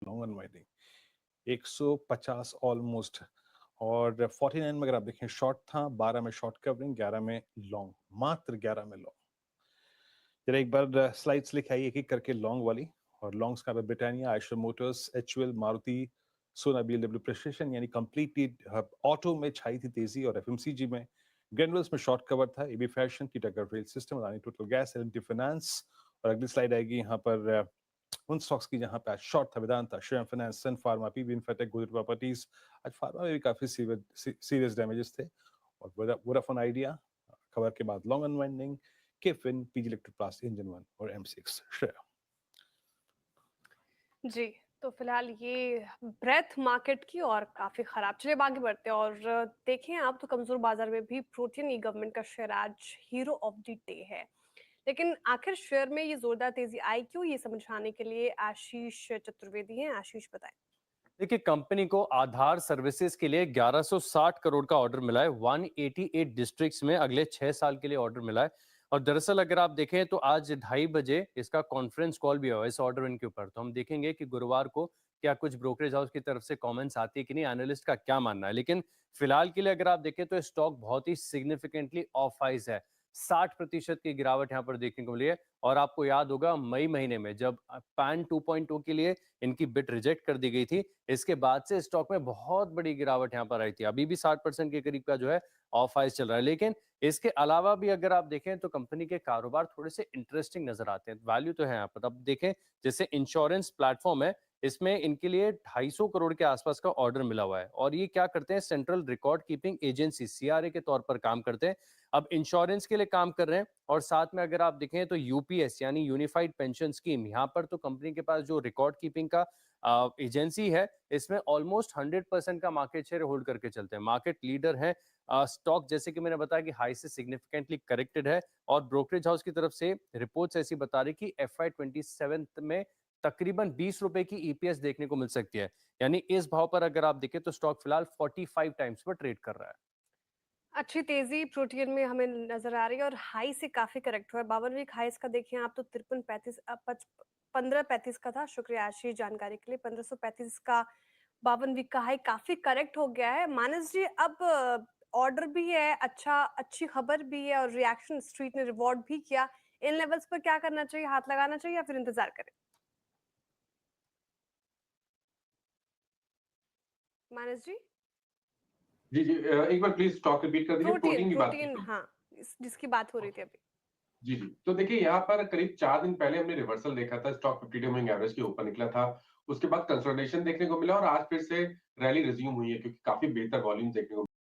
Long unwinding 150 almost. और 49 में अगर आप देखें शॉर्ट था, 12 में शॉर्ट कवरिंग, 11 में लॉन्ग, मात्र 11 में लॉन्ग। जरा एक बार स्लाइड्स लिख आई एक एक करके लॉन्ग वाली। और लॉन्ग्स का Britannia, Eicher Motors, HUL, Maruti, सोना, बीएलडब्ल्यू प्रेस्टेशन, यानी कंप्लीटली ऑटो में छाई थी तेजी। और एफएमसीजी में ग्रेनुअल्स में शॉर्ट कवर था, एबी फैशन की टक्कर rail system, Adani total gas, L&T finance. और अगली स्लाइड आएगी यहाँ पर उन स्टॉक्स की जहां पे आज शॉर्ट था, Vedanta, Shriram Finance, Sun Pharma, PV Infotech, Godrej Properties. आज फार्मा में भी काफी सीरियस डैमेजेस थे। और वोडाफोन आइडिया खबर के बाद long unwinding, KFin, PG Electroplast, engine one और एम6। श्रेया। जी, तो फिलहाल ये ब्रेथ मार्केट की और काफी खराब। चलिए अब आगे बढ़ते हैं और देखें आप तो कमजोर बाजार में भी प्रोटीन ई गवर्नमेंट का शेयर आज हीरो ऑफ द डे है। लेकिन आखिर शेयर में ये जोरदार तेजी आई क्यों, ये समझाने के लिए आशीष चतुर्वेदी हैं। आशीष बताएं। देखिए, कंपनी को आधार सर्विसेज के लिए 1160 करोड़ का ऑर्डर मिला है। 188 डिस्ट्रिक्ट्स में अगले 6 साल के लिए ऑर्डर मिला है। और दरअसल अगर आप देखें तो आज 2:30 बजे इसका कॉन्फ्रेंस कॉल भी हुआ इस ऑर्डर विन के ऊपर। तो हम देखेंगे कि गुरुवार को क्या कुछ ब्रोकरेज हाउस की तरफ से कमेंट्स आती है कि नहीं, एनालिस्ट का क्या मानना है। लेकिन फिलहाल के लिए अगर आप देखें तो स्टॉक बहुत ही सिग्निफिकेंटली ऑफ हाइज है। 60% की गिरावट यहाँ पर देखने को मिली है। और आपको याद होगा मई महीने में जब पैन 2.0 के लिए इनकी बिड रिजेक्ट कर दी गई थी, इसके बाद से स्टॉक में बहुत बड़ी गिरावट यहाँ पर आई थी। अभी भी 60% के करीब का जो है ऑफ हाइज चल रहा है। लेकिन इसके अलावा भी अगर आप देखें तो कंपनी के कारोबार थोड़े से इंटरेस्टिंग नजर आते हैं। वैल्यू तो है यहाँ पर। अब देखें जैसे इंश्योरेंस प्लेटफॉर्म है, इसमें इनके लिए 250 करोड़ के आसपास का ऑर्डर मिला हुआ है। और ये क्या करते हैं, central record keeping agency CRA के तौर पर काम करते हैं। अब इंश्योरेंस के लिए काम कर रहे हैं। और साथ में अगर आप देखें तो यूपीएस यानी यूनिफाइड पेंशन स्कीम, यहाँ पर तो कंपनी के पास जो रिकॉर्ड कीपिंग का एजेंसी है, इसमें ऑलमोस्ट 100% का मार्केट शेयर होल्ड करके चलते हैं, मार्केट लीडर है। स्टॉक जैसे कि मैंने बताया कि हाई से सिग्निफिकेंटली करेक्टेड है। और ब्रोकरेज हाउस की तरफ से रिपोर्ट्स ऐसी बता रही कि FY27 में तकरीबन 20 रुपए की ईपीएस देखने को मिल सकती है। यानी इस भाव पर अगर आप देखें तो स्टॉक फिलहाल 45 टाइम्स पर ट्रेड कर रहा है। अच्छी तेजी प्रोटीन में हमें नजर आ रही है और हाई से काफी करेक्ट हुआ है। 52 वीक हाईस का देखिए आप तो 53-35 1535 का था। शुक्रिया आशीष जानकारी के लिए। 1535 का 52 वीक का हाई काफी करेक्ट हो गया है। मानस जी, अब ऑर्डर भी है, अच्छा अच्छी खबर भी है और रिएक्शन स्ट्रीट ने रिवॉर्ड भी किया। इन लेवल्स पर क्या करना चाहिए, हाथ लगाना चाहिए या फिर इंतजार करें? मानस जी। जी जी, एक बार प्लीज स्टॉक रिपीट कर दीजिए। प्रोटीन प्रोटीन की बात प्रोटीन करते हाँ, जिसकी बात हो रही थी अभी। जी जी, तो देखिए यहाँ पर करीब 4 दिन पहले हमने रिवर्सल देखा था, स्टॉक 52 मूविंग एवरेज के ऊपर निकला था। उसके बाद कंसोलिडेशन देखने को मिला और आज फिर से रैली रिज्यूम हुई है क्योंकि काफी बेहतर वॉल्यूम देखने को